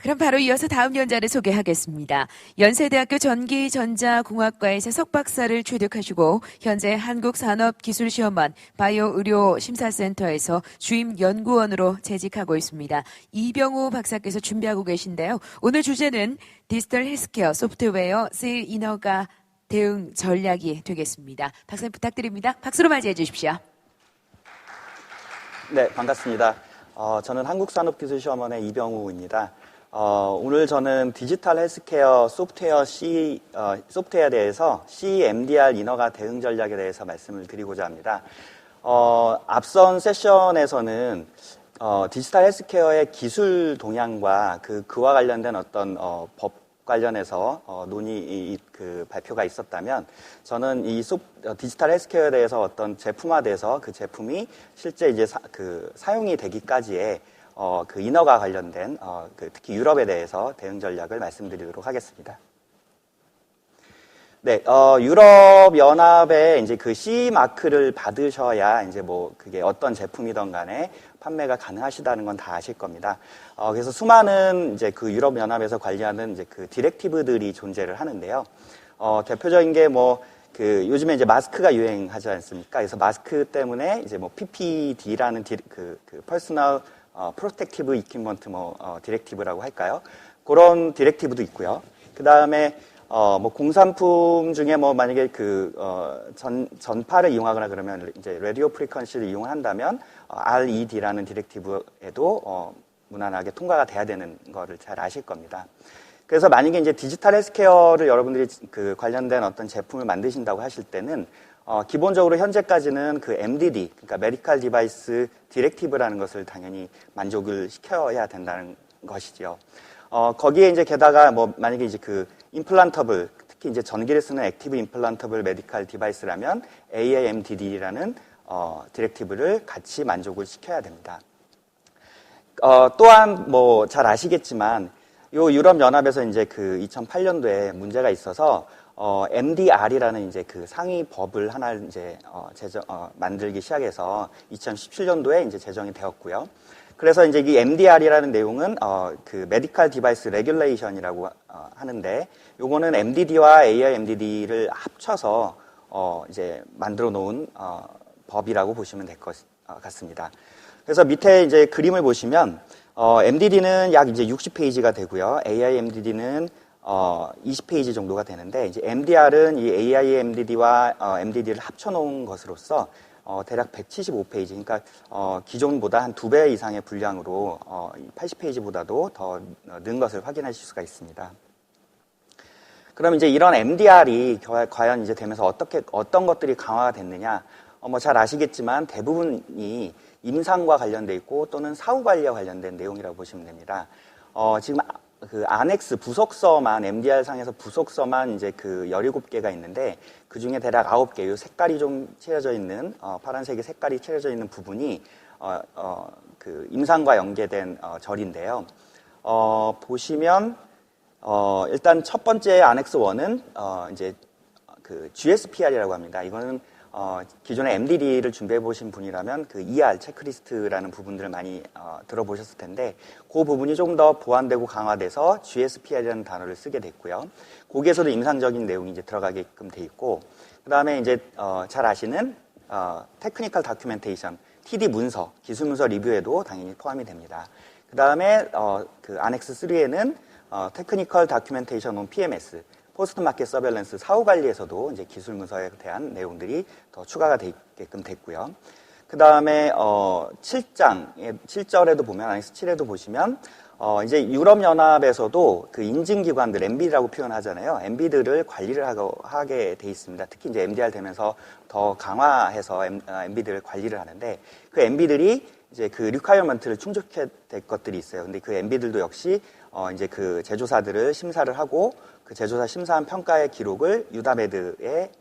그럼 바로 이어서 다음 연자를 소개하겠습니다. 연세대학교 전기전자공학과에서 석박사를 취득하시고 현재 한국산업기술시험원 바이오의료심사센터에서 주임 연구원으로 재직하고 있습니다. 이병우 박사께서 준비하고 계신데요. 오늘 주제는 디지털 헬스케어 소프트웨어 세일 인허가 대응 전략이 되겠습니다. 박사님 부탁드립니다. 박수로 맞이해 주십시오. 네, 반갑습니다. 저는 한국산업기술시험원의 이병우입니다. 오늘 저는 디지털 헬스케어 소프트웨어에 대해서 CMDR 인허가 대응 전략에 대해서 말씀을 드리고자 합니다. 앞선 세션에서는 디지털 헬스케어의 기술 동향과 그와 관련된 어떤 법 관련해서 발표가 있었다면 저는 이 디지털 헬스케어에 대해서 어떤 제품화돼서 그 제품이 실제 이제 사용이 되기까지의 그 인허가 관련된 특히 유럽에 대해서 대응 전략을 말씀드리도록 하겠습니다. 네, 유럽 연합에 이제 그 CE 마크를 받으셔야 이제 그게 어떤 제품이든 간에 판매가 가능하시다는 건 다 아실 겁니다. 그래서 수많은 이제 그 유럽 연합에서 관리하는 이제 그 디렉티브들이 존재를 하는데요. 대표적인 게 요즘에 이제 마스크가 유행하지 않습니까? 그래서 마스크 때문에 이제 PPD라는 퍼스널 프로텍티브 이퀴먼트 디렉티브라고 할까요? 그런 디렉티브도 있고요. 그 다음에 공산품 중에 만약에 전파를 이용하거나 그러면 이제 라디오 프리퀀시를 이용을 한다면 RED라는 디렉티브에도 무난하게 통과가 돼야 되는 거를 잘 아실 겁니다. 그래서 만약에 이제 디지털 헬스케어를 여러분들이 관련된 어떤 제품을 만드신다고 하실 때는 기본적으로 현재까지는 그 MDD, 그러니까 메디컬 디바이스 디렉티브라는 것을 당연히 만족을 시켜야 된다는 것이죠. 거기에 이제 게다가 만약에 이제 임플란터블, 특히 이제 전기를 쓰는 액티브 임플란터블 메디컬 디바이스라면 AIMDD라는 디렉티브를 같이 만족을 시켜야 됩니다. 또한 잘 아시겠지만 요 유럽 연합에서 이제 2008년도에 문제가 있어서 MDR이라는 이제 상위 법을 하나 이제 만들기 시작해서 2017년도에 이제 제정이 되었고요. 그래서 이제 이 MDR이라는 내용은 메디컬 디바이스 레귤레이션이라고 하는데 요거는 MDD와 AIMDD를 합쳐서 이제 만들어 놓은 법이라고 보시면 될 것 같습니다. 그래서 밑에 이제 그림을 보시면 MDD는 약 이제 60페이지가 되고요. AIMDD는 20페이지 정도가 되는데 이제 MDR은 이 AIMDD와 MDD를 합쳐 놓은 것으로서 대략 175페이지, 그러니까 기존보다 한 2배 이상의 분량으로 80페이지보다도 더 는 것을 확인하실 수가 있습니다. 그럼 이제 이런 MDR이 과연 이제 되면서 어떤 것들이 강화가 됐느냐? 잘 아시겠지만 대부분이 임상과 관련돼 있고 또는 사후 관리와 관련된 내용이라고 보시면 됩니다. 지금 안엑스 부속서만 MDR 상에서 부속서만 이제 17개가 있는데 그 중에 대략 9개, 요 색깔이 좀 칠해져 있는 파란색의 색깔이 칠해져 있는 부분이 임상과 연계된 절인데요. 보시면 일단 첫 번째 안엑스 1은 이제 GSPR이라고 합니다. 이거는 기존에 MDD를 준비해 보신 분이라면 ER 체크리스트라는 부분들을 많이 들어보셨을 텐데 그 부분이 좀 더 보완되고 강화돼서 GSPR이라는 단어를 쓰게 됐고요. 거기에서도 임상적인 내용이 이제 들어가게끔 돼 있고 그 다음에 이제 잘 아시는 테크니컬 다큐멘테이션 TD 문서, 기술 문서 리뷰에도 당연히 포함이 됩니다. 그 다음에 안엑스 3에는 테크니컬 다큐멘테이션 온 PMS 포스트 마켓 서벨런스 사후 관리에서도 이제 기술 문서에 대한 내용들이 더 추가가 되게끔 됐고요. 그 다음에 7절에도 보면 안엑스 7에도 보시면 이제 유럽 연합에서도 인증기관들 MB라고 표현하잖아요. MB들을 관리를 하게 돼 있습니다. 특히 이제 MDR 되면서 더 강화해서 MB들을 관리를 하는데 그 MB들이 이제 리퀘어먼트를 충족해야 될 것들이 있어요. 근데 그 MB들도 역시 이제 제조사들을 심사를 하고 그 제조사 심사한 평가의 기록을 유다메드에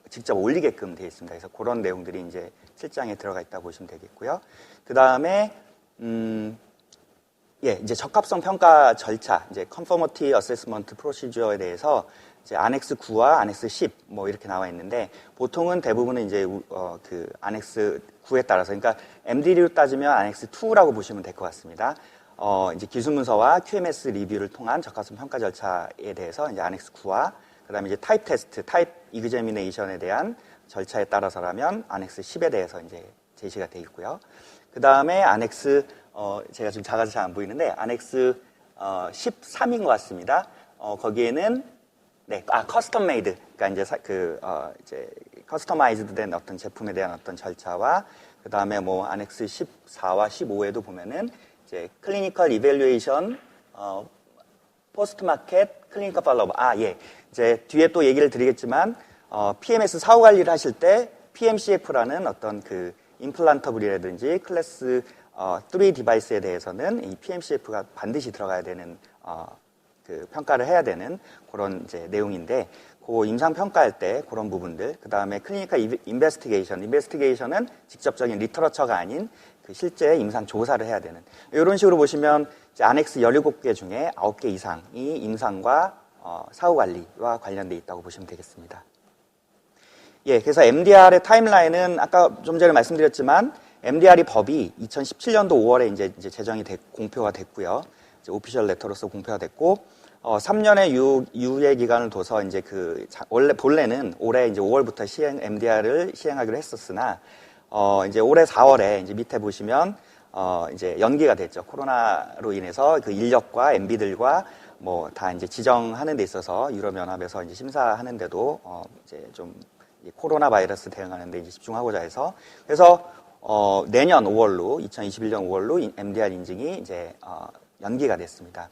직접 올리게끔 되어 있습니다. 그래서 그런 내용들이 이제 7장에 들어가 있다고 보시면 되겠고요. 그 다음에 이제 적합성 평가 절차, 이제 Conformity Assessment Procedure에 대해서 이제 안엑스 9와 안엑스 10 이렇게 나와 있는데 보통은 대부분은 이제 안엑스 9에 따라서 그러니까 MDD로 따지면 안엑스 2라고 보시면 될 것 같습니다. 이제 기술문서와 QMS 리뷰를 통한 적합성 평가 절차에 대해서 이제 안엑스 9와 그다음에 이제 타입 테스트, 타입 이그제미네이션에 대한 절차에 따라서라면 안엑스 10에 대해서 이제 제시가 되어 있고요. 그다음에 안엑스 제가 지금 작아서 잘 안 보이는데 안엑스 13인 것 같습니다. 거기에는 커스텀 메이드, 그러니까 이제 커스터마이즈드 된 어떤 제품에 대한 어떤 절차와 그다음에 뭐 안엑스 14와 15에도 보면은 이제 클리니컬 이밸류에이션 포스트 마켓 클리니컬 팔로우. 이제 뒤에 또 얘기를 드리겠지만 PMS 사후 관리를 하실 때 PMCF라는 어떤 그 임플란터블이라든지 클래스 3 디바이스에 대해서는 이 PMCF가 반드시 들어가야 되는 그 평가를 해야 되는 그런 이제 내용인데, 그 임상 평가할 때 그런 부분들, 그 다음에 클리니컬 인베스티게이션은 직접적인 리터러처가 아닌 그 실제 임상 조사를 해야 되는, 이런 식으로 보시면 이제 안엑스 17개 중에 9개 이상이 임상과 사후 관리와 관련돼 있다고 보시면 되겠습니다. 그래서 MDR의 타임라인은 아까 좀 전에 말씀드렸지만 MDR이 법이 2017년도 5월에 이제 제정이 공표가 됐고요. 이제 오피셜 레터로서 공표가 됐고, 3년의 유예 기간을 둬서 이제 본래는 올해 이제 5월부터 MDR을 시행하기로 했었으나, 이제 올해 4월에 이제 밑에 보시면, 이제 연기가 됐죠. 코로나로 인해서 그 인력과 MB들과 뭐 다 이제 지정하는 데 있어서 유럽연합에서 이제 심사하는데도, 이제 좀 코로나 바이러스 대응하는 데 이제 집중하고자 해서, 그래서, 내년 5월로, 2021년 5월로 MDR 인증이 이제, 연기가 됐습니다.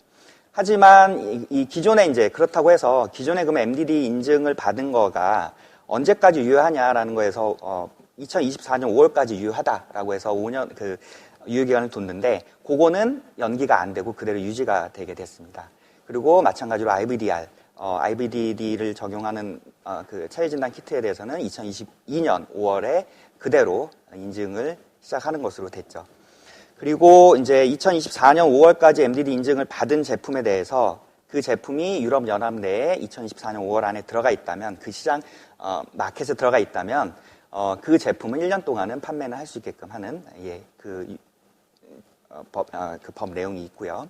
하지만 이 기존에 이제 그렇다고 해서 기존에 그러면 MDD 인증을 받은 거가 언제까지 유효하냐라는 거에서 2024년 5월까지 유효하다라고 해서 5년 그 유효 기간을 뒀는데, 그거는 연기가 안 되고 그대로 유지가 되게 됐습니다. 그리고 마찬가지로 IVDD를 적용하는 그 차유 진단 키트에 대해서는 2022년 5월에 그대로 인증을 시작하는 것으로 됐죠. 그리고 이제 2024년 5월까지 MDD 인증을 받은 제품에 대해서 그 제품이 유럽연합 내에 2024년 5월 안에 들어가 있다면, 그 시장 마켓에 들어가 있다면 그 제품은 1년 동안은 판매는 할 수 있게끔 하는 그 법 내용이 있고요.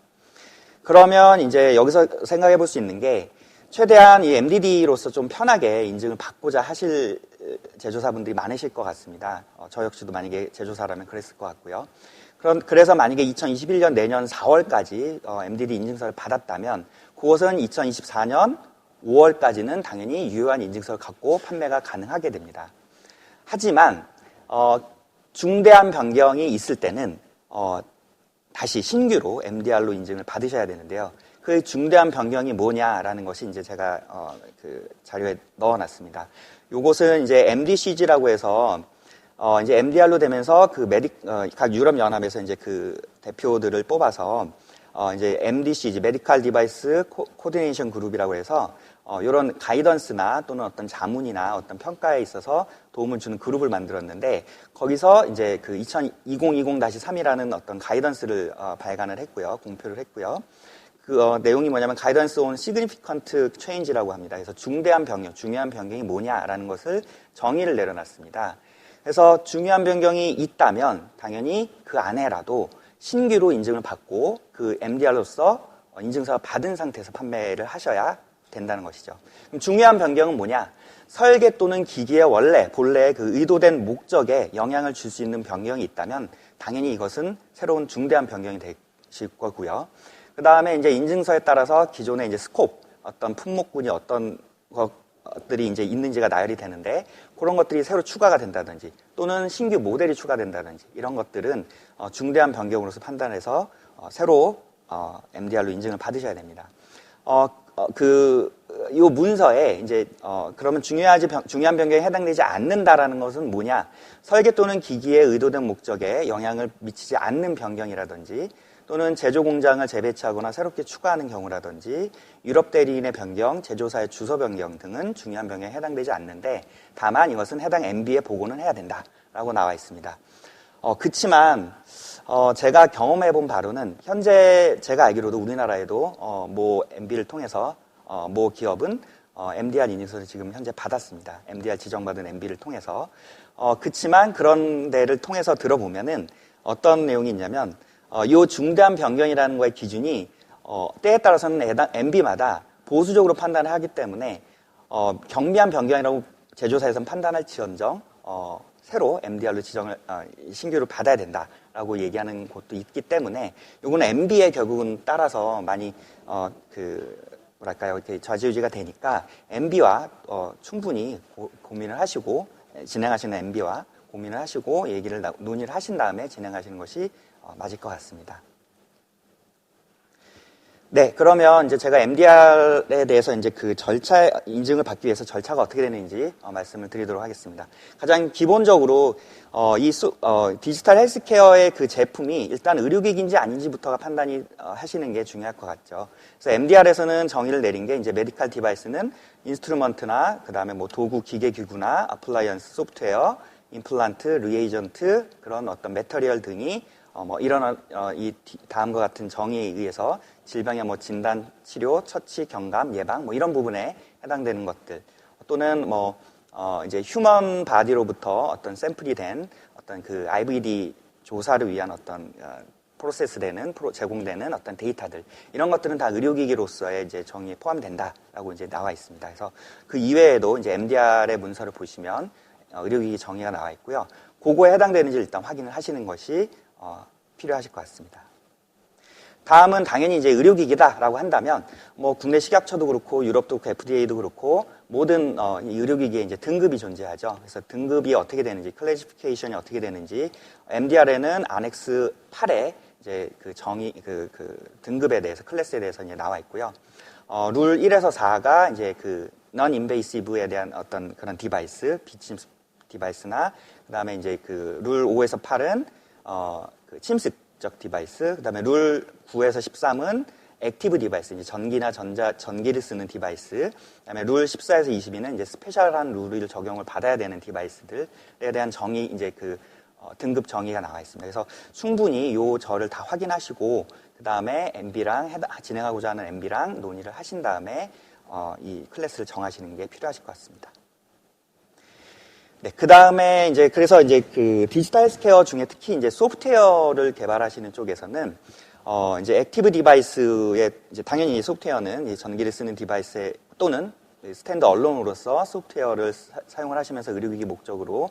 그러면 이제 여기서 생각해 볼 수 있는 게, 최대한 이 MDD로서 좀 편하게 인증을 받고자 하실 제조사분들이 많으실 것 같습니다. 저 역시도 만약에 제조사라면 그랬을 것 같고요. 그래서 만약에 2021년 내년 4월까지 MDD 인증서를 받았다면, 그것은 2024년 5월까지는 당연히 유효한 인증서를 갖고 판매가 가능하게 됩니다. 하지만 중대한 변경이 있을 때는 다시 신규로 MDR로 인증을 받으셔야 되는데요. 그 중대한 변경이 뭐냐라는 것이 이제 제가 그 자료에 넣어놨습니다. 요것은 이제 MDCG라고 해서 이제 MDR로 되면서 각 유럽 연합에서 이제 그 대표들을 뽑아서 이제 MDCG 메디컬 디바이스 코디네이션 그룹이라고 해서 이런 가이던스나 또는 어떤 자문이나 어떤 평가에 있어서 도움을 주는 그룹을 만들었는데, 거기서 이제 그 2020-3이라는 어떤 가이던스를 발간을 했고요, 공표를 했고요. 그 내용이 뭐냐면 가이던스 온 시그니피컨트 체인지라고 합니다. 그래서 중요한 변경이 뭐냐라는 것을 정의를 내려놨습니다. 그래서 중요한 변경이 있다면 당연히 그 안에라도 신규로 인증을 받고 그 MDR로서 인증서를 받은 상태에서 판매를 하셔야 된다는 것이죠. 그럼 중요한 변경은 뭐냐? 설계 또는 기기의 본래 그 의도된 목적에 영향을 줄 수 있는 변경이 있다면 당연히 이것은 새로운 중대한 변경이 되실 거고요. 그 다음에 이제 인증서에 따라서 기존의 이제 스콥, 어떤 품목군이 어떤 것들이 이제 있는지가 나열이 되는데, 그런 것들이 새로 추가가 된다든지 또는 신규 모델이 추가된다든지 이런 것들은 중대한 변경으로서 판단해서 새로 MDR로 인증을 받으셔야 됩니다. 요 문서에 이제 그러면 중요한 변경에 해당되지 않는다라는 것은 뭐냐? 설계 또는 기기의 의도된 목적에 영향을 미치지 않는 변경이라든지, 또는 제조 공장을 재배치하거나 새롭게 추가하는 경우라든지, 유럽 대리인의 변경, 제조사의 주소 변경 등은 중요한 변경에 해당되지 않는데, 다만 이것은 해당 MB에 보고는 해야 된다라고 나와 있습니다. 그치만 제가 경험해본 바로는 현재 제가 알기로도 우리나라에도 모 MB를 통해서 모 기업은 MDR 인증서를 지금 현재 받았습니다. MDR 지정받은 MB를 통해서. 그치만 그런 데를 통해서 들어보면은 어떤 내용이 있냐면 이 중대한 변경이라는 거의 기준이 때에 따라서는 해당 MB마다 보수적으로 판단을 하기 때문에 경미한 변경이라고 제조사에서는 판단할지언정 새로 MDR로 지정을 신규로 받아야 된다라고 얘기하는 곳도 있기 때문에 요거는 MB에 결국은 따라서 많이 뭐랄까요, 이렇게 좌지우지가 되니까 MB와 충분히 고민을 하시고 진행하시는 MB와 고민을 하시고 논의를 하신 다음에 진행하시는 것이 맞을 것 같습니다. 네, 그러면 이제 제가 MDR에 대해서 이제 그 절차 인증을 받기 위해서 절차가 어떻게 되는지 말씀을 드리도록 하겠습니다. 가장 기본적으로 디지털 헬스케어의 그 제품이 일단 의료기기인지 아닌지부터가 판단이 하시는 게 중요할 것 같죠. 그래서 MDR에서는 정의를 내린 게 이제 메디컬 디바이스는 인스트루먼트나 그다음에 뭐 도구, 기계, 기구나 어플라이언스, 소프트웨어, 임플란트, 리에이전트 그런 어떤 매터리얼 등이 이런 이 다음과 같은 정의에 의해서 질병의 뭐 진단, 치료, 처치, 경감, 예방 뭐 이런 부분에 해당되는 것들 또는 이제 휴먼 바디로부터 어떤 샘플이 된 어떤 그 IVD 조사를 위한 어떤 제공되는 어떤 데이터들 이런 것들은 다 의료기기로서의 이제 정의에 포함된다라고 이제 나와 있습니다. 그래서 그 이외에도 이제 MDR의 문서를 보시면 의료기기 정의가 나와 있고요. 그거에 해당되는지 일단 확인을 하시는 것이 필요하실 것 같습니다. 다음은 당연히 이제 의료기기다라고 한다면 뭐 국내 식약처도 그렇고 유럽도 그렇고 FDA도 그렇고 모든 이 의료기기에 이제 등급이 존재하죠. 그래서 등급이 어떻게 되는지 클래시피케이션이 어떻게 되는지 MDR에는 안엑스 8에 이제 그 정의 그 등급에 대해서 클래스에 대해서 이제 나와 있고요. 룰 1에서 4가 이제 그 non invasive에 대한 어떤 그런 디바이스, 비침 디바이스나 그다음에 이제 그 룰 5에서 8은 그 침습적 디바이스, 그 다음에 룰 9에서 13은 액티브 디바이스, 이제 전기를 쓰는 디바이스, 그 다음에 룰 14에서 22는 이제 스페셜한 룰을 적용을 받아야 되는 디바이스들에 대한 정의, 이제 그 등급 정의가 나와 있습니다. 그래서 충분히 요 저를 다 확인하시고, 그 다음에 진행하고자 하는 MB랑 논의를 하신 다음에 이 클래스를 정하시는 게 필요하실 것 같습니다. 네, 그 다음에 이제 그래서 이제 그 디지털 헬스케어 중에 특히 이제 소프트웨어를 개발하시는 쪽에서는 이제 액티브 디바이스에 이제 당연히 소프트웨어는 이 전기를 쓰는 디바이스 또는 스탠드 얼론으로서 소프트웨어를 사용을 하시면서 의료기기 목적으로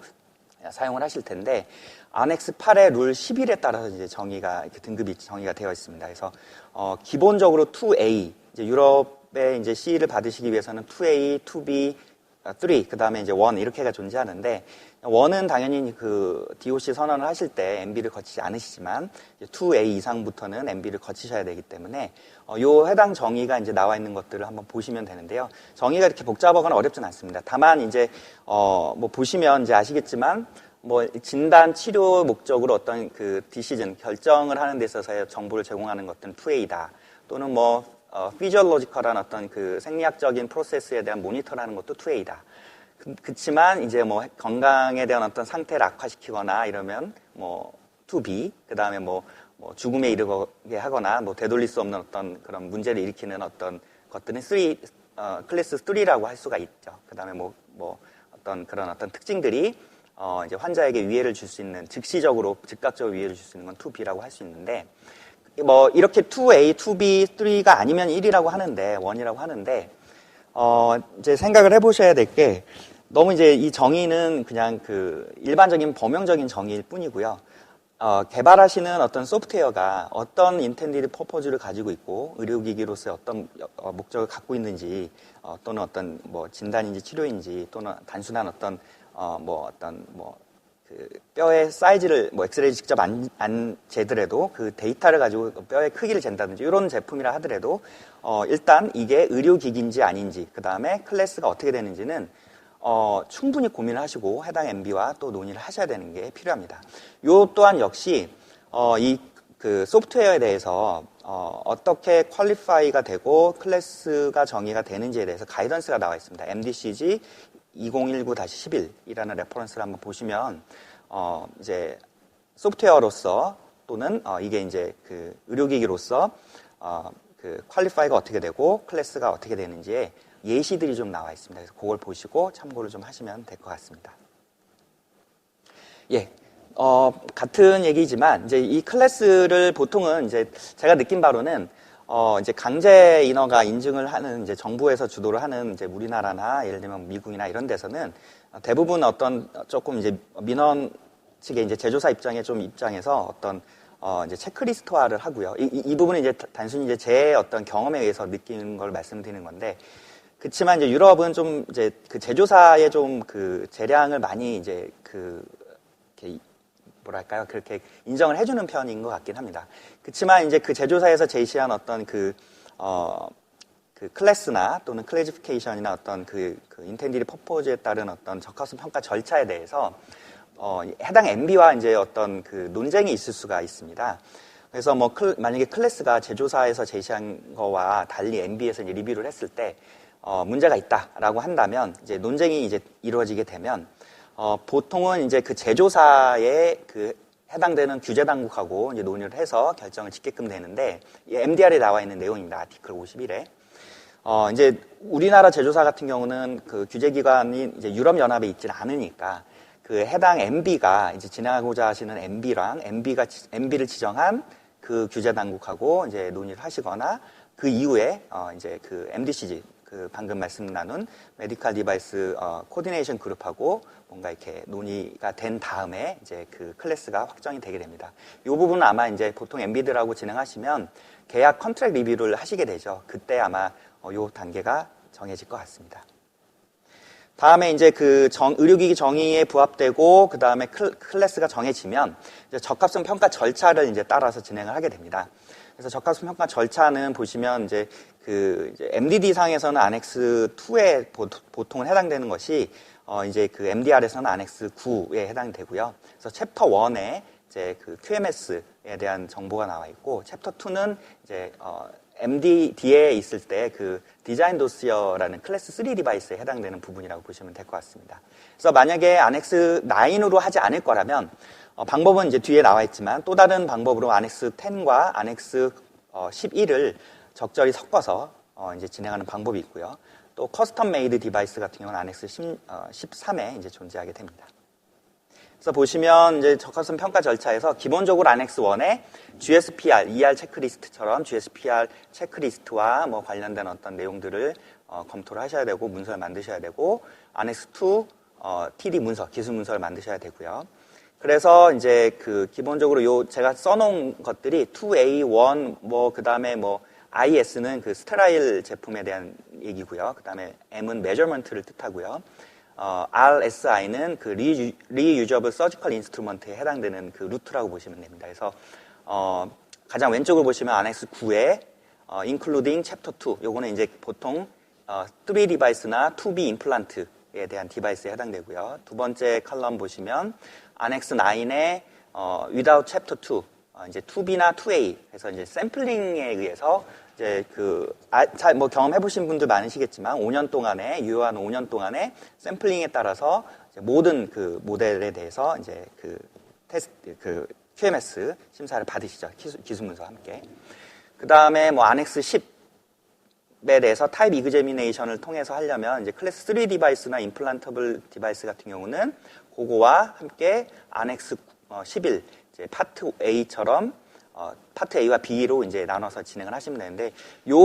사용을 하실 텐데 안엑스 8의 룰 11에 따라서 이제 정의가 이렇게 등급이 정의가 되어 있습니다. 그래서 기본적으로 2A 이제 유럽에 이제 CE를 받으시기 위해서는 2A, 2B 3, 그 다음에 이제 1 이렇게가 존재하는데 1은 당연히 그 DOC 선언을 하실 때 MB를 거치지 않으시지만 2A 이상부터는 MB를 거치셔야 되기 때문에 요 해당 정의가 이제 나와 있는 것들을 한번 보시면 되는데요. 정의가 이렇게 복잡하거나 어렵진 않습니다. 다만 이제 뭐 보시면 이제 아시겠지만 뭐 진단 치료 목적으로 어떤 그 디시전 결정을 하는 데 있어서의 정보를 제공하는 것들은 2A다. 또는 뭐 피지올로지컬한 어떤 그 생리학적인 프로세스에 대한 모니터라는 것도 2A다. 그치만 이제 뭐 건강에 대한 어떤 상태를 악화시키거나 이러면 뭐 2B, 그 다음에 뭐 죽음에 이르게 하거나 뭐 되돌릴 수 없는 어떤 그런 문제를 일으키는 어떤 것들은 클래스 3라고 할 수가 있죠. 그 다음에 뭐 어떤 그런 어떤 특징들이 이제 환자에게 위해를 줄 수 있는 즉각적으로 위해를 줄 수 있는 건 2B라고 할 수 있는데 뭐 이렇게 2A, 2B, 3가 아니면 1이라고 하는데 1이라고 하는데 이제 생각을 해보셔야 될 게 너무 이제 이 정의는 그냥 그 일반적인 범용적인 정의일 뿐이고요. 개발하시는 어떤 소프트웨어가 어떤 인텐디드 퍼포즈를 가지고 있고 의료기기로서의 어떤 목적을 갖고 있는지 또는 어떤 뭐 진단인지 치료인지 또는 단순한 어떤 그 뼈의 사이즈를 뭐 엑스레이 직접 안 재더라도 그 데이터를 가지고 뼈의 크기를 잰다든지 이런 제품이라 하더라도 일단 이게 의료기기인지 아닌지 그 다음에 클래스가 어떻게 되는지는 충분히 고민을 하시고 해당 MB와 또 논의를 하셔야 되는 게 필요합니다. 요 또한 역시 이 그 소프트웨어에 대해서 어떻게 퀄리파이가 되고 클래스가 정의가 되는지에 대해서 가이던스가 나와 있습니다. MDCG 2019-11이라는 레퍼런스를 한번 보시면 이제 소프트웨어로서 또는 이게 이제 그 의료기기로서 그 퀄리파이가 어떻게 되고 클래스가 어떻게 되는지에 예시들이 좀 나와 있습니다. 그래서 그걸 보시고 참고를 좀 하시면 될 것 같습니다. 예, 같은 얘기지만, 이제 이 클래스를 보통은 이제 제가 느낀 바로는, 이제 강제 인허가 인증을 하는, 이제 정부에서 주도를 하는 이제 우리나라나 예를 들면 미국이나 이런 데서는 대부분 어떤 조금 이제 민원 측의 이제 제조사 입장에서 어떤, 이제 체크리스트화를 하고요. 이 부분은 이제 단순히 이제 제 어떤 경험에 의해서 느끼는 걸 말씀드리는 건데, 그렇지만 이제 유럽은 좀 이제 그 제조사의 좀 그 재량을 많이 이제 이렇게 뭐랄까요, 그렇게 인정을 해주는 편인 것 같긴 합니다. 그렇지만 이제 그 제조사에서 제시한 어떤 그 클래스나 또는 클래시피케이션이나 어떤 그 인텐디드 퍼포즈에 따른 어떤 적합성 평가 절차에 대해서 해당 MB와 이제 어떤 그 논쟁이 있을 수가 있습니다. 그래서 뭐 만약에 클래스가 제조사에서 제시한 거와 달리 MB에서 이제 리뷰를 했을 때 문제가 있다라고 한다면 이제 논쟁이 이제 이루어지게 되면 보통은 이제 그 제조사에 그 해당되는 규제 당국하고 이제 논의를 해서 결정을 짓게끔 되는데, 이 MDR에 나와 있는 내용입니다. 아티클 51에. 이제 우리나라 제조사 같은 경우는 그 규제기관이 이제 유럽연합에 있지는 않으니까 그 해당 MB가 이제 진행하고자 하시는 MB랑 MB를 지정한 그 규제 당국하고 이제 논의를 하시거나 그 이후에 이제 그 MDCG, 그 방금 말씀 나눈 메디컬 디바이스 코디네이션 그룹하고 뭔가 이렇게 논의가 된 다음에 이제 그 클래스가 확정이 되게 됩니다. 이 부분은 아마 이제 보통 MB들하고 진행하시면 계약 컨트랙 리뷰를 하시게 되죠. 그때 아마 요 단계가 정해질 것 같습니다. 다음에 이제 그 의료기기 정의에 부합되고 그 다음에 클래스가 정해지면 이제 적합성 평가 절차를 이제 따라서 진행을 하게 됩니다. 그래서 적합성 평가 절차는 보시면 이제 이제 MDD 상에서는 안엑스 2에 보통은 해당되는 것이 이제 그 MDR에서는 안엑스 9에 해당되고요. 그래서 챕터 1에 이제 그 QMS에 대한 정보가 나와 있고, 챕터 2는 이제 MDD에 있을 때 그 디자인 도시어라는 클래스 3 디바이스에 해당되는 부분이라고 보시면 될 것 같습니다. 그래서 만약에 안엑스 9으로 하지 않을 거라면 방법은 이제 뒤에 나와 있지만 또 다른 방법으로 안엑스 10과 안엑스 11을 적절히 섞어서 이제 진행하는 방법이 있고요. 또 커스텀 메이드 디바이스 같은 경우는 안엑스 13에 이제 존재하게 됩니다. 그래서 보시면 이제 적합성 평가 절차에서 기본적으로 안엑스 1에 GSPR, ER 체크리스트처럼 GSPR 체크리스트와 뭐 관련된 어떤 내용들을 검토를 하셔야 되고 문서를 만드셔야 되고, 안엑스 2 TD 문서, 기술 문서를 만드셔야 되고요. 그래서 이제 그 기본적으로 요 제가 써놓은 것들이 2A1 뭐 그다음에 뭐 IS는 그 스테라일 제품에 대한 얘기고요. 그다음에 M은 메저먼트를 뜻하고요. RSI는 그 리유저블 서지컬 인스트루먼트에 해당되는 그 루트라고 보시면 됩니다. 그래서 가장 왼쪽을 보시면 안엑스 9에 including 챕터 2, 요거는 이제 보통 3 디바이스나 2B 임플란트에 대한 디바이스에 해당되고요. 두 번째 컬럼 보시면 안엑스 9에 without 챕터 2, 이제 2B나 2A 해서 이제 샘플링에 의해서 이제 뭐 경험해보신 분들 많으시겠지만 5년 동안에, 유효한 5년 동안에 샘플링에 따라서 모든 그 모델에 대해서 이제 그 테스트, 그 QMS 심사를 받으시죠. 기술 문서와 함께. 그 다음에 뭐 안엑스 10에 대해서 타입 이그제미네이션을 통해서 하려면 이제 클래스 3 디바이스나 임플란터블 디바이스 같은 경우는 그거와 함께 안엑스 11, 이제 파트 A처럼 파트 A와 B로 이제 나눠서 진행을 하시면 되는데, 요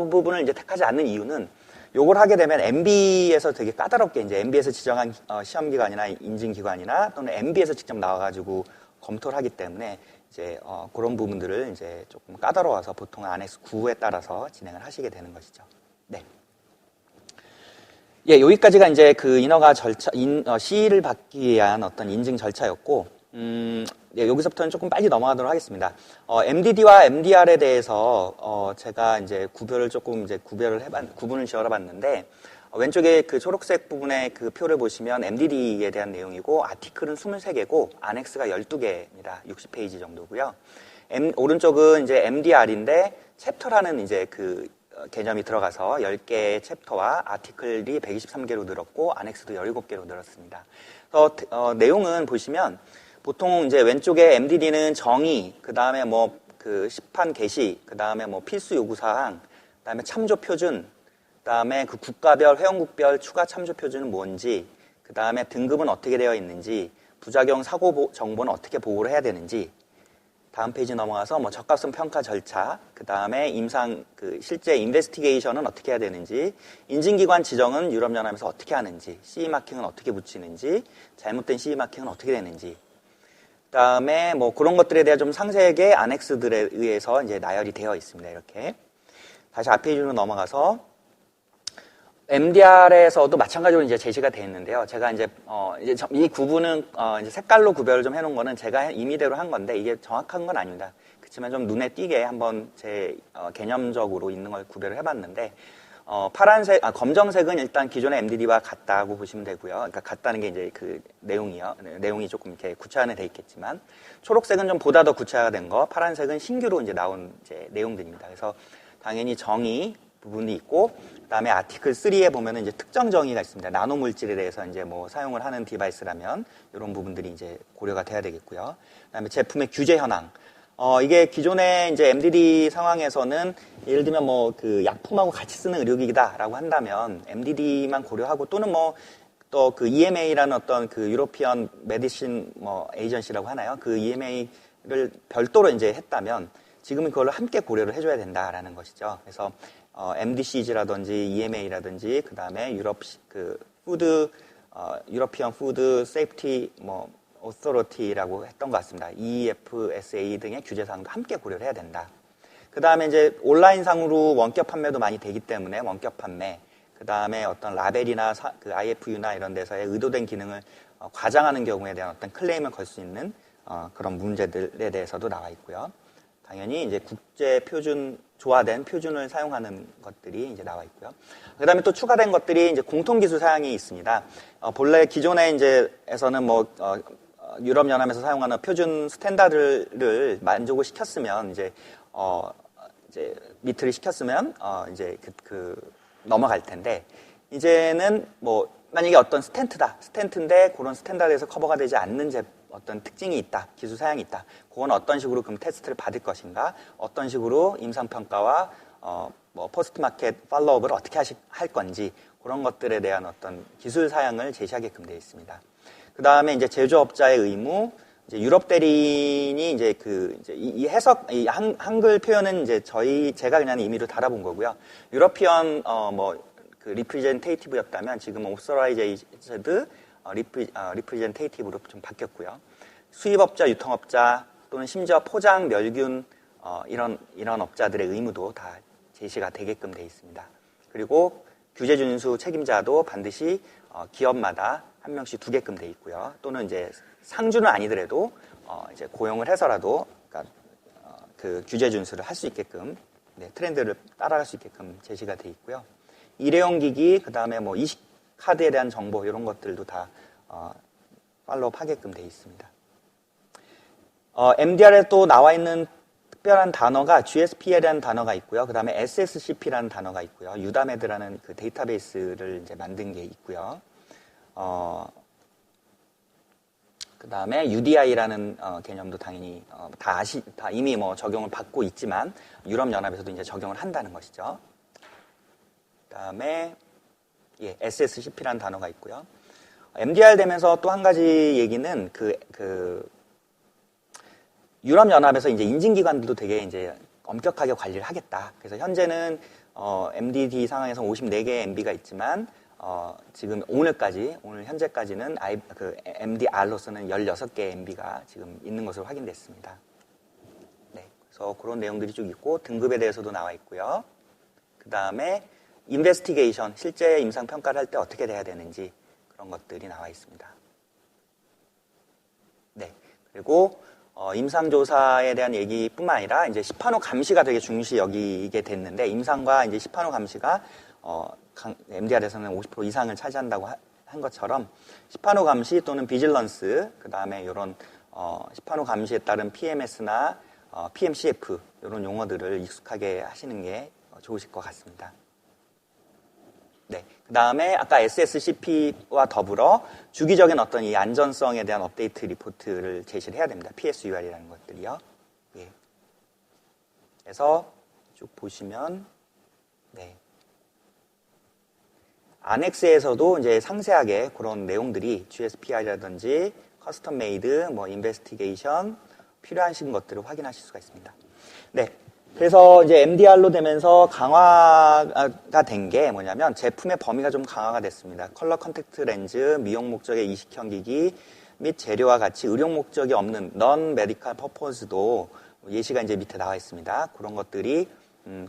부분을 이제 택하지 않는 이유는 요걸 하게 되면 MB에서 되게 까다롭게 이제 MB에서 지정한 시험기관이나 인증기관이나 또는 MB에서 직접 나와가지고 검토를 하기 때문에 이제 그런 부분들을 이제 조금 까다로워서 보통 안엑스 9에 따라서 진행을 하시게 되는 것이죠. 네. 예, 여기까지가 이제 그 인허가 절차, CE를 받기 위한 어떤 인증 절차였고, 예, 여기서부터는 조금 빨리 넘어가도록 하겠습니다. MDD와 MDR에 대해서 제가 이제 구분을 지어봤는데, 왼쪽에 그 초록색 부분에 그 표를 보시면 MDD에 대한 내용이고, 아티클은 23개고, 안엑스가 12개입니다. 60페이지 정도고요. 오른쪽은 이제 MDR인데, 챕터라는 이제 그 개념이 들어가서 10개의 챕터와 아티클이 123개로 늘었고, 안엑스도 17개로 늘었습니다. 그래서 내용은 보시면, 보통 이제 왼쪽에 MDD는 정의, 그 다음에 뭐 그 시판 개시, 그 다음에 뭐 필수 요구사항, 그 다음에 참조 표준, 그 다음에 그 국가별, 회원국별 추가 참조 표준은 뭔지, 그 다음에 등급은 어떻게 되어 있는지, 부작용 사고 정보는 어떻게 보고를 해야 되는지, 다음 페이지 넘어가서 뭐 적합성 평가 절차, 그 다음에 임상 실제 인베스티게이션은 어떻게 해야 되는지, 인증기관 지정은 유럽연합에서 어떻게 하는지, CE 마킹은 어떻게 붙이는지, 잘못된 CE 마킹은 어떻게 되는지, 그 다음에 뭐 그런 것들에 대해 좀 상세하게 안엑스들에 의해서 이제 나열이 되어 있습니다. 이렇게. 다시 앞 페이지로 넘어가서 MDR에서도 마찬가지로 이제 제시가 되어 있는데요. 제가 이제 이 구분은 이제 색깔로 구별을 좀 해놓은 거는 제가 임의대로 한 건데 이게 정확한 건 아닙니다. 그렇지만 좀 눈에 띄게 한번 제 개념적으로 있는 걸 구별을 해봤는데 검정색은 일단 기존의 MDD와 같다고 보시면 되고요. 그러니까 같다는 게 이제 그 내용이요. 내용이 조금 이렇게 구체화는 돼 있겠지만 초록색은 좀 보다 더 구체화가 된 거, 파란색은 신규로 이제 나온 이제 내용들입니다. 그래서 당연히 정의 부분이 있고, 그다음에 아티클 3에 보면은 이제 특정 정의가 있습니다. 나노 물질에 대해서 이제 뭐 사용을 하는 디바이스라면 이런 부분들이 이제 고려가 돼야 되겠고요. 그다음에 제품의 규제 현황. 이게 기존의 이제 MDD 상황에서는 예를 들면 뭐 그 약품하고 같이 쓰는 의료기기다라고 한다면 MDD만 고려하고 또는 뭐 또 그 EMA라는 어떤 그 유로피언 메디신 뭐 에이전시라고 하나요? 그 EMA를 별도로 이제 했다면 지금은 그걸 함께 고려를 해줘야 된다라는 것이죠. 그래서 MDCG라든지 EMA라든지 그 다음에 유러피언 푸드 세이프티 오토리티라고 했던 것 같습니다. EFSA 등의 규제사항도 함께 고려를 해야 된다. 그 다음에 이제 온라인상으로 원격 판매도 많이 되기 때문에 원격 판매, 그 다음에 어떤 라벨이나 그 IFU나 이런 데서의 의도된 기능을 과장하는 경우에 대한 어떤 클레임을 걸 수 있는 그런 문제들에 대해서도 나와 있고요. 당연히 이제 국제 표준, 조화된 표준을 사용하는 것들이 이제 나와 있고요. 그 다음에 또 추가된 것들이 이제 공통기술 사양이 있습니다. 본래 기존에 이제에서는 유럽연합에서 사용하는 표준 스탠다드를 만족을 시켰으면 이제 미트를 시켰으면 이제 넘어갈 텐데 이제는 만약에 어떤 스텐트인데 그런 스탠다드에서 커버가 되지 않는 어떤 특징이 있다, 기술 사양이 있다. 그건 어떤 식으로 그럼 테스트를 받을 것인가, 어떤 식으로 임상평가와 포스트 마켓 팔로업을 어떻게 할 건지 그런 것들에 대한 어떤 기술 사양을 제시하게끔 되어 있습니다. 그 다음에 이제 제조업자의 의무, 이제 유럽 대리인이 이제 이 해석, 이 한글 표현은 이제 제가 그냥 임의로 달아본 거고요. 유러피언 리프레젠테이티브였다면 지금은 오서라이제이드 리프레젠테이티브로 좀 바뀌었고요. 수입업자, 유통업자 또는 심지어 포장, 멸균 이런 업자들의 의무도 다 제시가 되게끔 되어 있습니다. 그리고 규제 준수 책임자도 반드시 기업마다 한 명씩 두게끔 되어 있고요. 또는 이제 상주는 아니더라도 이제 고용을 해서라도 그 규제 준수를 할 수 있게끔 트렌드를 따라갈 수 있게끔 제시가 되어 있고요. 일회용 기기, 그 다음에 이식 카드에 대한 정보 이런 것들도 다 팔로우업 하게끔 되어 있습니다. MDR에 또 나와 있는 특별한 단어가 GSP라는 단어가 있고요. 그 다음에 SSCP라는 단어가 있고요. 유다메드라는 그 데이터베이스를 이제 만든 게 있고요. 그 다음에 UDI라는 개념도 당연히 다 이미 적용을 받고 있지만 유럽연합에서도 이제 적용을 한다는 것이죠. 그 다음에 SSCP라는 단어가 있고요. MDR 되면서 또 한 가지 얘기는 유럽연합에서 이제 인증기관들도 되게 이제 엄격하게 관리를 하겠다. 그래서 현재는 MDD 상황에서 54개의 MB가 있지만 지금 오늘 현재까지는 MDR로서는 16개의 MB가 지금 있는 것으로 확인됐습니다. 네, 그래서 그런 내용들이 쭉 있고 등급에 대해서도 나와 있고요. 그 다음에 인베스티게이션, 실제 임상 평가를 할 때 어떻게 돼야 되는지 그런 것들이 나와 있습니다. 네, 그리고 임상조사에 대한 얘기뿐만 아니라 이제 시판후 감시가 되게 중시 여기게 됐는데 임상과 이제 시판후 감시가 MDR에서는 50% 이상을 차지한다고 한 것처럼 시판후 감시 또는 비질런스, 그 다음에 이런 시판후 감시에 따른 PMS나 PMCF 이런 용어들을 익숙하게 하시는 게 좋으실 것 같습니다. 네. 그 다음에 아까 SSCP와 더불어 주기적인 어떤 이 안전성에 대한 업데이트 리포트를 제시를 해야 됩니다. PSUR이라는 것들이요. 예. 그래서 쭉 보시면, 네. 안엑스에서도 이제 상세하게 그런 내용들이 GSPI라든지 커스텀 메이드, 뭐 인베스티게이션 필요하신 것들을 확인하실 수가 있습니다. 네. 그래서 이제 MDR로 되면서 강화가 된 게 뭐냐면 제품의 범위가 좀 강화가 됐습니다. 컬러 컨택트 렌즈, 미용 목적의 이식형 기기 및 재료와 같이 의료 목적이 없는 non medical purpose도 예시가 이제 밑에 나와 있습니다. 그런 것들이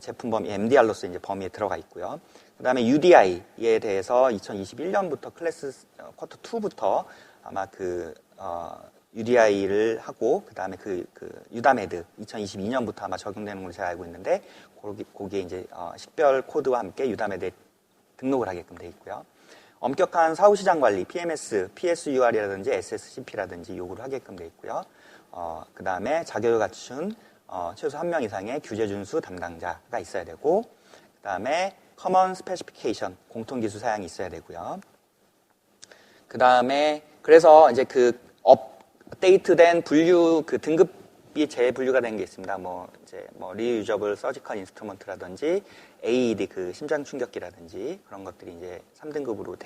제품 범위 MDR로서 이제 범위에 들어가 있고요. 그다음에 UDI에 대해서 2021년부터 클래스 쿼터 2부터 아마 UDI를 하고 그다음에 유다메드 2022년부터 아마 적용되는 걸로 제가 알고 있는데 거기에 이제 식별 코드와 함께 유다메드에 등록을 하게끔 돼 있고요. 엄격한 사후시장 관리 PMS, PSUR이라든지 SSCP라든지 요구를 하게끔 돼 있고요. 그다음에 자격을 갖춘 최소 1명 이상의 규제 준수 담당자가 있어야 되고 그다음에 Common Specification 공통 기술 사양이 있어야 되고요. 그다음에 그래서 이제 업데이트된 분류 등급이 재분류가 된 게 있습니다. 리유저블 서지컬 인스트루먼트라든지 AED 심장 충격기라든지 그런 것들이 이제 3등급으로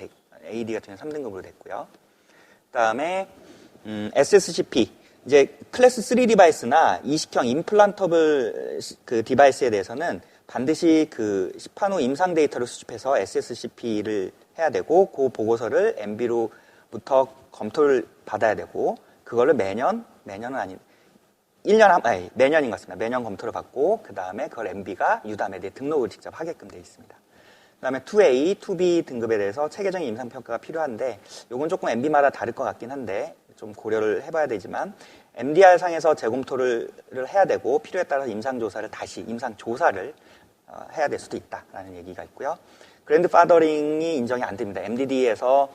AED 같은 경우는 3등급으로 됐고요. 그다음에 SSCP 이제 클래스 3 디바이스나 이식형 임플란터블 디바이스에 대해서는 반드시 시판 후 임상 데이터를 수집해서 SSCP를 해야 되고 그 보고서를 MB로부터 검토를 받아야 되고 그거를 매년은 아닌 1년 매년인 것 같습니다. 매년 검토를 받고 그 다음에 그걸 MB가 유다메드에 등록을 직접 하게끔 되어 있습니다. 그 다음에 2A, 2B 등급에 대해서 체계적인 임상평가가 필요한데 이건 조금 MB마다 다를 것 같긴 한데 좀 고려를 해봐야 되지만 MDR 상에서 재검토를 해야 되고 필요에 따라서 임상조사를 해야 될 수도 있다라는 얘기가 있고요. 그랜드파더링이 인정이 안 됩니다. MDD에서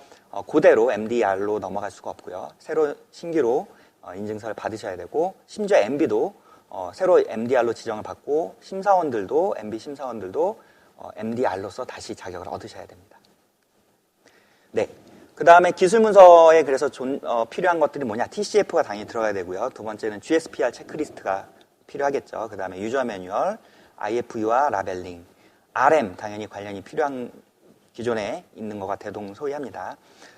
그대로 MDR로 넘어갈 수가 없고요. 신규로 인증서를 받으셔야 되고 심지어 MB도 새로 MDR로 지정을 받고 MB 심사원들도 MDR로서 다시 자격을 얻으셔야 됩니다. 네. 그 다음에 기술문서에 그래서 필요한 것들이 뭐냐? TCF가 당연히 들어가야 되고요. 두 번째는 GSPR 체크리스트가 필요하겠죠. 그 다음에 유저 매뉴얼, IFU와 라벨링, RM 당연히 관련이 필요한 기존에 있는 거가 대동소이합니다.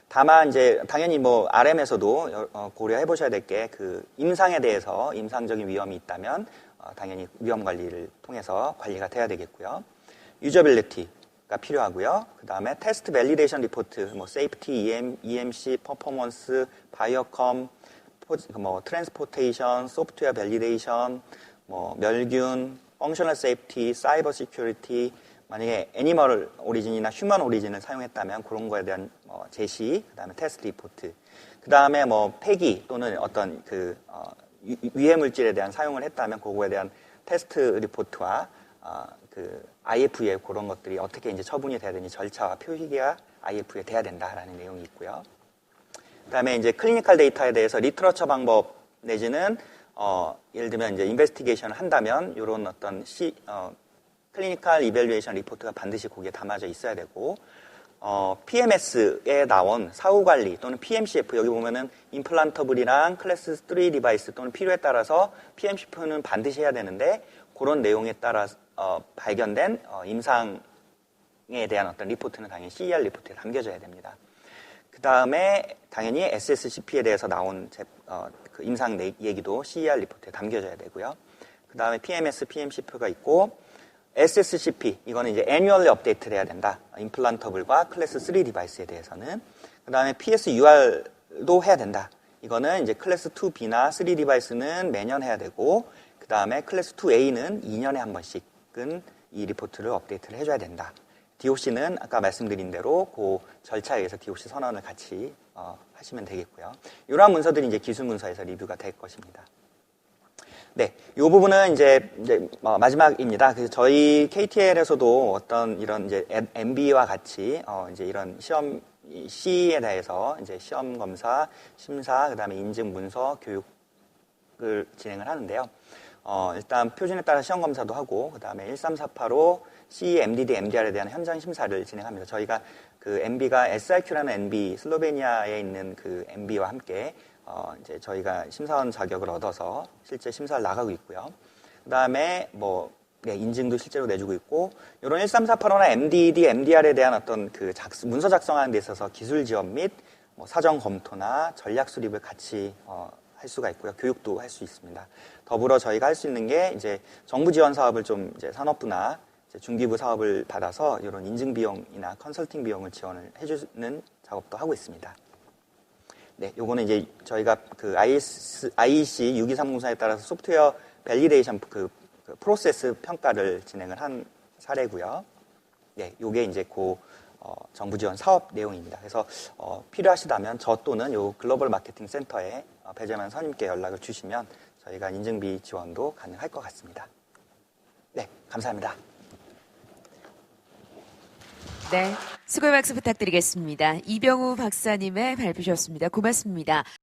다만 이제 당연히 RM에서도 고려해 보셔야 될 게 임상에 대해서 임상적인 위험이 있다면 당연히 위험 관리를 통해서 관리가 돼야 되겠고요. 유저빌리티가 필요하고요. 그 다음에 테스트 밸리데이션 리포트, 세이프티, EMC, 퍼포먼스, 바이오컴, 트랜스포테이션, 소프트웨어 밸리데이션, 멸균, 펑셔널 세이프티, 사이버 시큐리티, 만약에 애니멀 오리진이나 휴먼 오리진을 사용했다면 그런 거에 대한 제시, 그 다음에 테스트 리포트, 그 다음에 폐기 또는 어떤 유해 물질에 대한 사용을 했다면 그거에 대한 테스트 리포트와 IFU에 그런 것들이 어떻게 이제 처분이 돼야 되니 절차와 표시가 IFU에 돼야 된다라는 내용이 있고요. 그 다음에 이제 클리니컬 데이터에 대해서 리트러처 방법 내지는 예를 들면 이제 인베스티게이션을 한다면 이런 어떤 클리니컬 이밸루에이션 리포트가 반드시 거기에 담아져 있어야 되고 PMS에 나온 사후관리 또는 PMCF 여기 보면은 임플란터블이랑 클래스 3 디바이스 또는 필요에 따라서 PMCF는 반드시 해야 되는데 그런 내용에 따라 발견된 임상에 대한 어떤 리포트는 당연히 CER 리포트에 담겨져야 됩니다. 그 다음에 당연히 SSCP에 대해서 나온 임상 얘기도 CER 리포트에 담겨져야 되고요. 그 다음에 PMS, PMCF가 있고 SSCP, 이거는 이제 annually 업데이트를 해야 된다. 임플란터블과 클래스 3 디바이스에 대해서는. 그 다음에 PSUR도 해야 된다. 이거는 이제 클래스 2B나 3 디바이스는 매년 해야 되고, 그 다음에 클래스 2A는 2년에 한 번씩은 이 리포트를 업데이트를 해줘야 된다. DOC는 아까 말씀드린 대로 그 절차에 의해서 DOC 선언을 같이 하시면 되겠고요. 이러한 문서들이 이제 기술 문서에서 리뷰가 될 것입니다. 네, 이 부분은 이제 마지막입니다. 그래서 저희 KTL에서도 어떤 이런 이제 MB와 같이 이제 이런 시험 C에 대해서 이제 시험 검사, 심사, 그다음에 인증 문서 교육을 진행을 하는데요. 일단 표준에 따라 시험 검사도 하고 그다음에 1348호 C, MDD, MDR에 대한 현장 심사를 진행합니다. 저희가 그 MB가 SRQ라는 MB 슬로베니아에 있는 그 MB와 함께 이제 저희가 심사원 자격을 얻어서 실제 심사를 나가고 있고요. 그 다음에 인증도 실제로 내주고 있고, 이런 1348호나 MDD, MDR에 대한 어떤 문서 작성하는 데 있어서 기술 지원 및 뭐 사전 검토나 전략 수립을 같이 할 수가 있고요. 교육도 할 수 있습니다. 더불어 저희가 할 수 있는 게 이제 정부 지원 사업을 좀 이제 산업부나 이제 중기부 사업을 받아서 이런 인증 비용이나 컨설팅 비용을 지원을 해주는 작업도 하고 있습니다. 네, 요거는 이제 저희가 그 IEC 6230사에 따라서 소프트웨어 밸리데이션 그 프로세스 평가를 진행을 한 사례고요. 네, 요게 이제 정부 지원 사업 내용입니다. 그래서 필요하시다면 저 또는 요 글로벌 마케팅 센터에 배재만 선임께 연락을 주시면 저희가 인증비 지원도 가능할 것 같습니다. 네, 감사합니다. 네, 수고의 박수 부탁드리겠습니다. 이병우 박사님의 발표셨습니다. 고맙습니다.